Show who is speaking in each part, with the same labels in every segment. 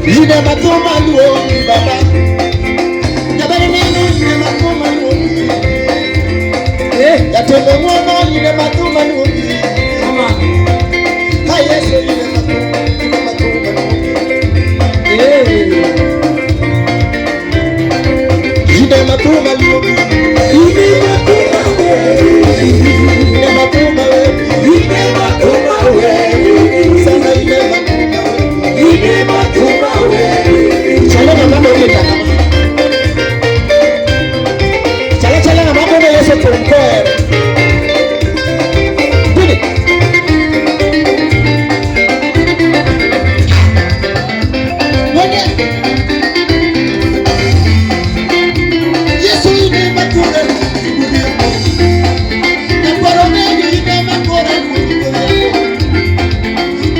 Speaker 1: Ine matuma luongi baba. Nyabere neno ine matuma luongi. Yatembe mwono ine matuma luongi. Ha Yesu ine matuma luongi. Ine matuma luongi. Ine matuma luongi. Ine matuma luongi. Ine matuma luongi. Sana ine matuma luongi. Ine matuma luongi. Chala na mambo yeta kama. Chala na mambo na Yesu kumkoe. Bidi. Wende. Yesu ine matuma luongi. Na korone ine matuma luongi.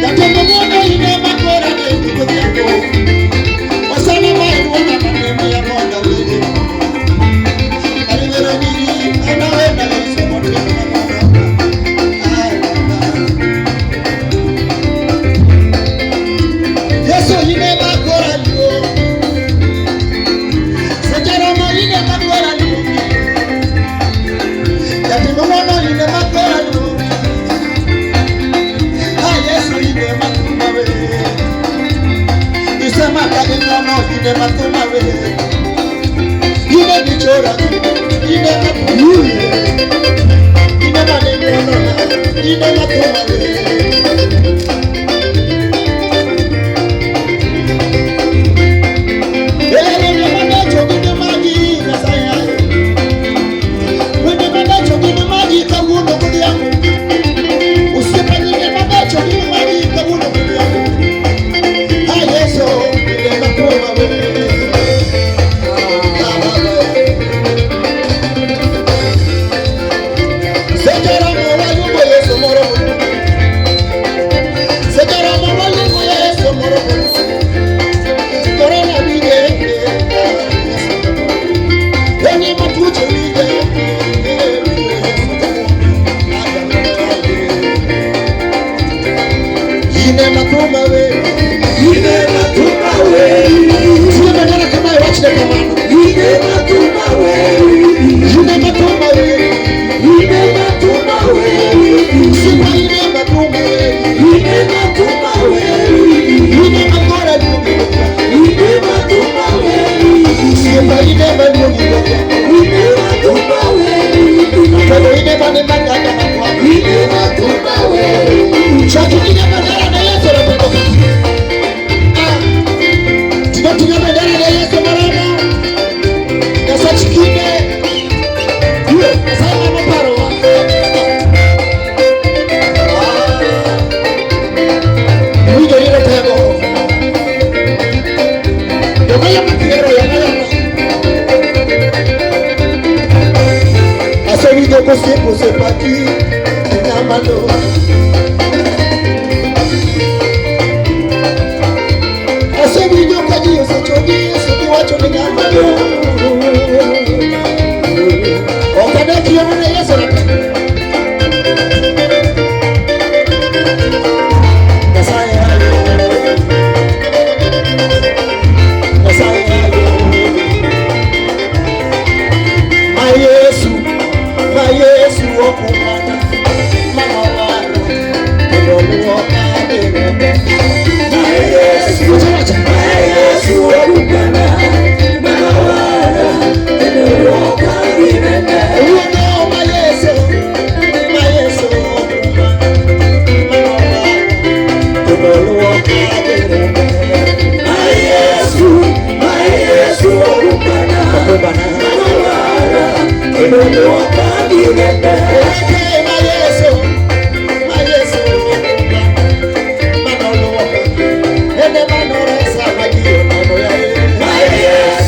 Speaker 1: Yatembe mwono ine matuma luongi. Wasana mai wana maneno ya Mungu wewe. Alivera nini anaenda Yesu moto. Yesu ine makora lio. Sejara mo ine makora lio. Yatembe mwono ine makora lio. Yesu ine matuma wewe. Isema kadinono ine matuma wewe. Ine bichora ine matuma wewe. Ine maneno ine matuma wewe. Ene manacho ine maji nasaya. Ene manacho ine maji kabuno kuli yangu. Usipanye manacho ine maji kabuno kuli yangu. Yesu ine matuma wewe. Sejara mo wayugo Yesu moro. Sejara mo wayugo Yesu moro. Corona bide. Ene matuche bide. Ine matuma wewe. Ine matuma wewe. Sio maneno kama watch the command. Ine matuma wewe. Ine matuma wewe. Ine matuma wewe. Sio ine matuma wewe. Ine matuma wewe. Ine makora wewe. Ine matuma wewe. Sio ine matuma wewe. Ine matuma wewe. Kwa ine maneno kama ine matuma wewe. Chatu ine maneno na Yesu anapotoka. Tunatumia bendera ya Yesu marama. Kasa chikine. Hiyo, sasa mama paroa. Mwito ile pego. Yamaya mkiero yamaya. Asa wido kose pati. Nyamalo. Asa wido kaji usichodi usikiwacho ni nyamalo. Okadaki yona Yesu rapa. Masaya Yesu okumana mama waro ndio wakati Yesu okumana mama waro ndio wakati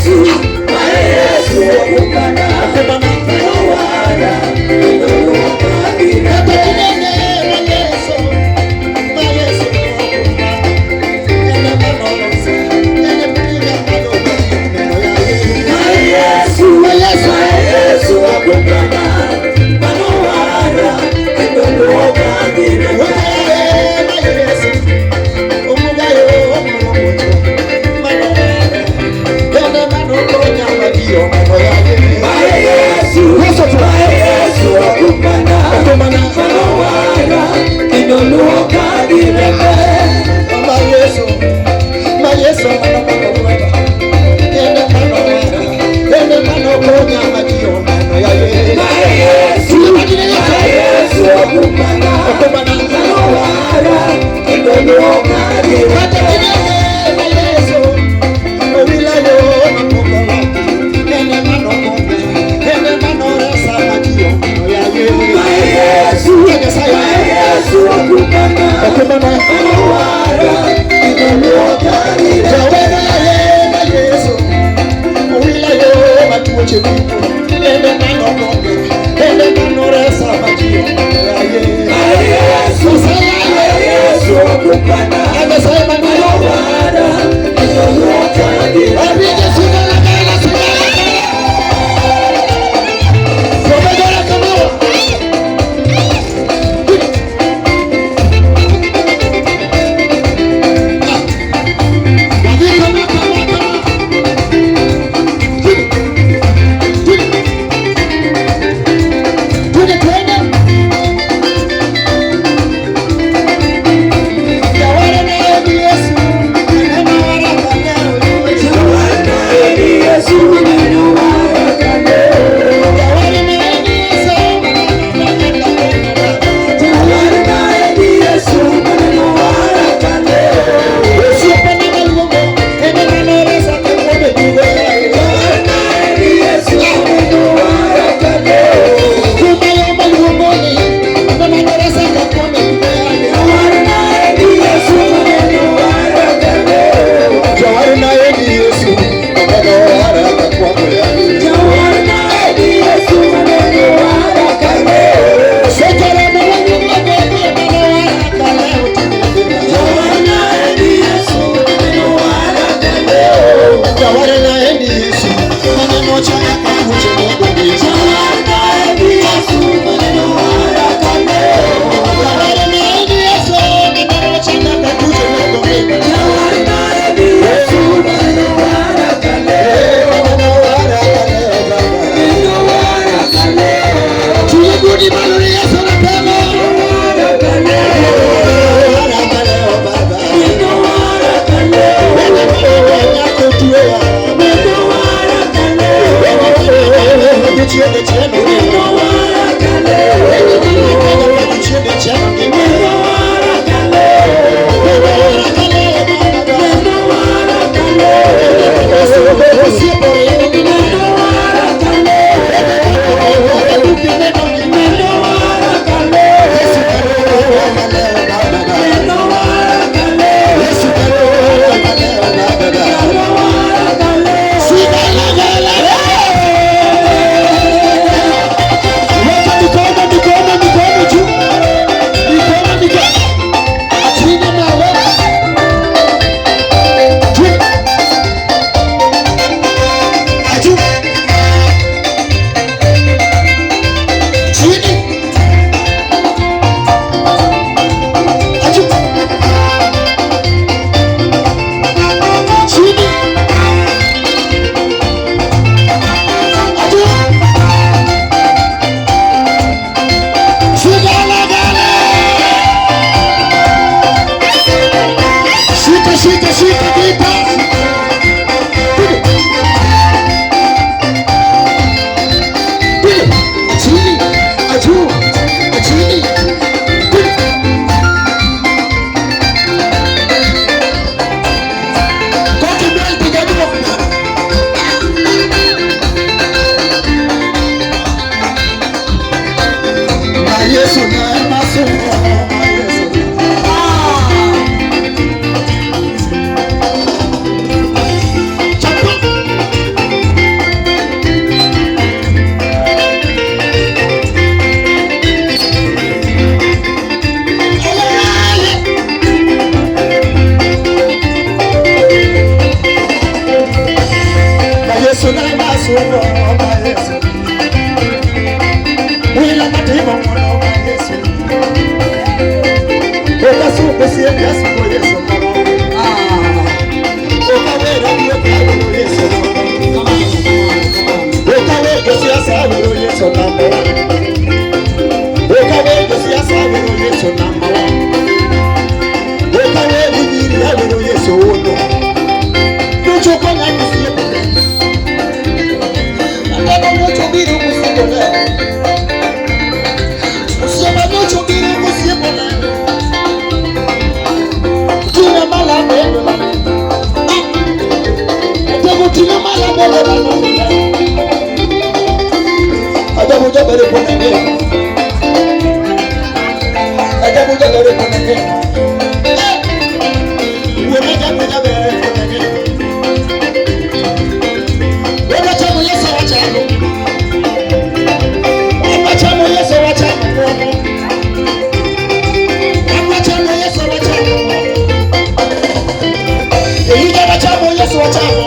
Speaker 1: Yesu Ajabu jabari kunenge. Ajabu jabari kunenge. Wewe ajabu jabari kunenge. Wewe ajabu Yesu ajabu. Wewe ajabu Yesu ajabu. Wewe ajabu Yesu ajabu. Yeye ajabu Yesu ajabu.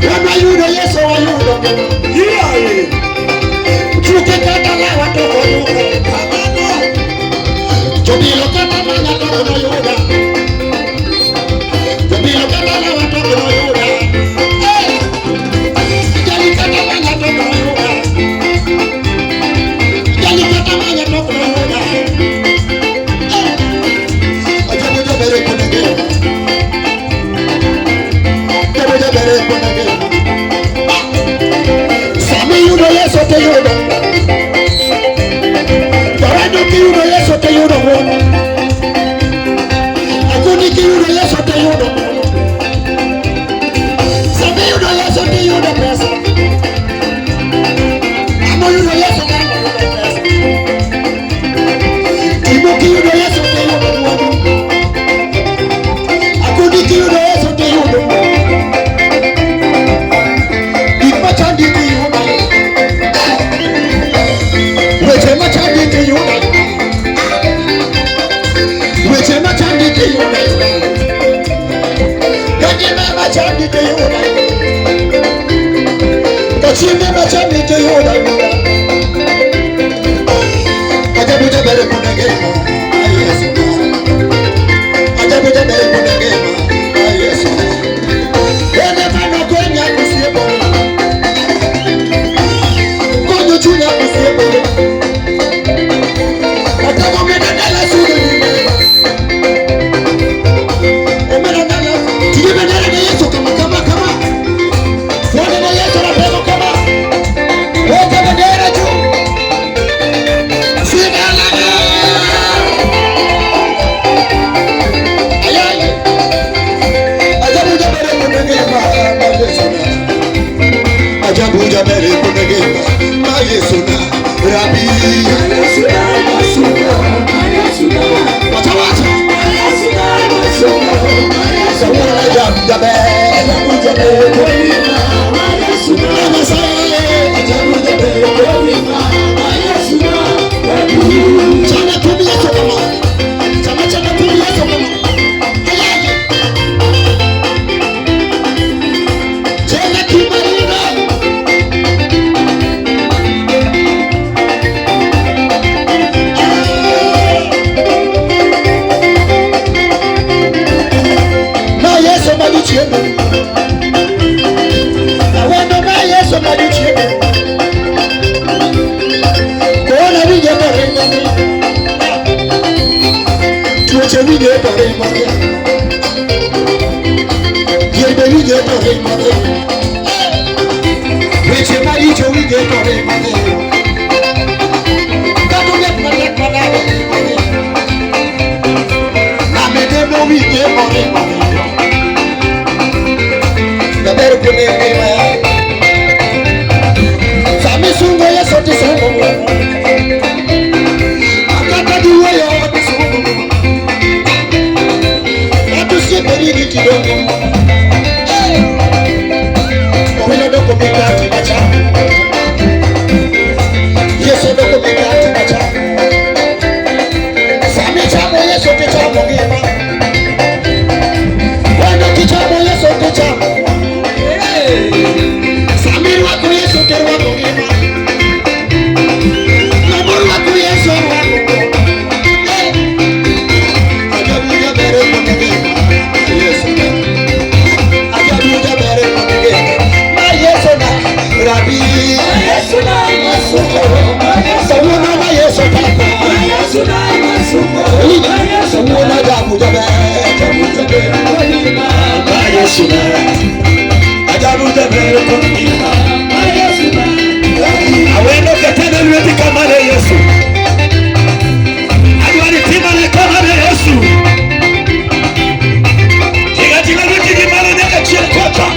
Speaker 1: Wewe yudo Yesu wa yudo. Chuke kata la watu konuka. Jobilo kata manya toko no yuda. Jobilo kata la watu kono yuda. Jali kata manya toko no yuda. Jali kata manya toko no yuda. Ajabu jabere kunenge. Ajabu jabere kunenge. Sami yudo Yesu te yudo. Barado ki yudo Yesu te yudo. Akuni ki yudo Yesu te yudo. Sami yudo Yesu te yudo pesa. Amo yudo Yesu te yudo pesa. Timo ki yudo Yesu te yudo. Akuni ki yudo Yesu te yudo. Ipachandi ki yudo. Weche machandi ki yudo. Weche machandi ki yudo. Kajime machandi ki yudo. Kachime machandi ki yudo. Ajabu jabere kunenge. Yesu. Ajabu jabere kunenge. Yesu. Ene mano kwenya kusiebo. Konyo chunya kusiebo. Atako medala sudu ni. Omedala. Tiji medala na Yesu kama. Fone na Yesu na pego kama. Wote medala juu. Sidala. Ayaye. Ajabu jabere kunenge Yesu na. Ajabu jabere kunenge Yesu na. Rabi Yesu na masuko. Wacha. Ajabu jabere kunenge Yesu na. Ajabu jabere kunenge Chana tumi Yesu kama. Chana tumi Yesu kama. Ayaye. Chana kimarina. Na Yesu majuchiemo. Na wendo na Yesu majuchiemo. Kuona vije tore ngani. Tuoche vije tore ngani. Yebe vije tore ngani. Weche maricho vije tore ngani. Kato vije tore ngani. Na medemo vije tore ngani. Jabere kunenge. Sami sungo Yesu te sungo. Akata duwe yo te sungo. Atu sieperi ni kidongo. Owelo doko mikati bacha. Yesu doko mikati bacha. Sami chamo Yesu te chamo gima. Wendo kichamo Yesu te chamo. Samir wako Yesu te wako gima. Namor wako Yesu wako. Ajabu jabere kunenge Yesu na. Ajabu jabere kunenge Yesu na. Rabi Yesu na masuko. Sawuna na Yesu papa. Yesu na masuko. Sawuna ajabu jabere. Yesu na. Ajabu jabere kunenge Yesu na. Awendo ketene lweti kama le Yesu. Adwani tima le kama le Yesu. Jiga lweti kimalo nyaka chiel kocha.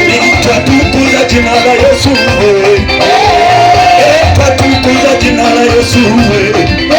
Speaker 1: Nitatukuza jina la Yesu, twatukuza jina la Yesu.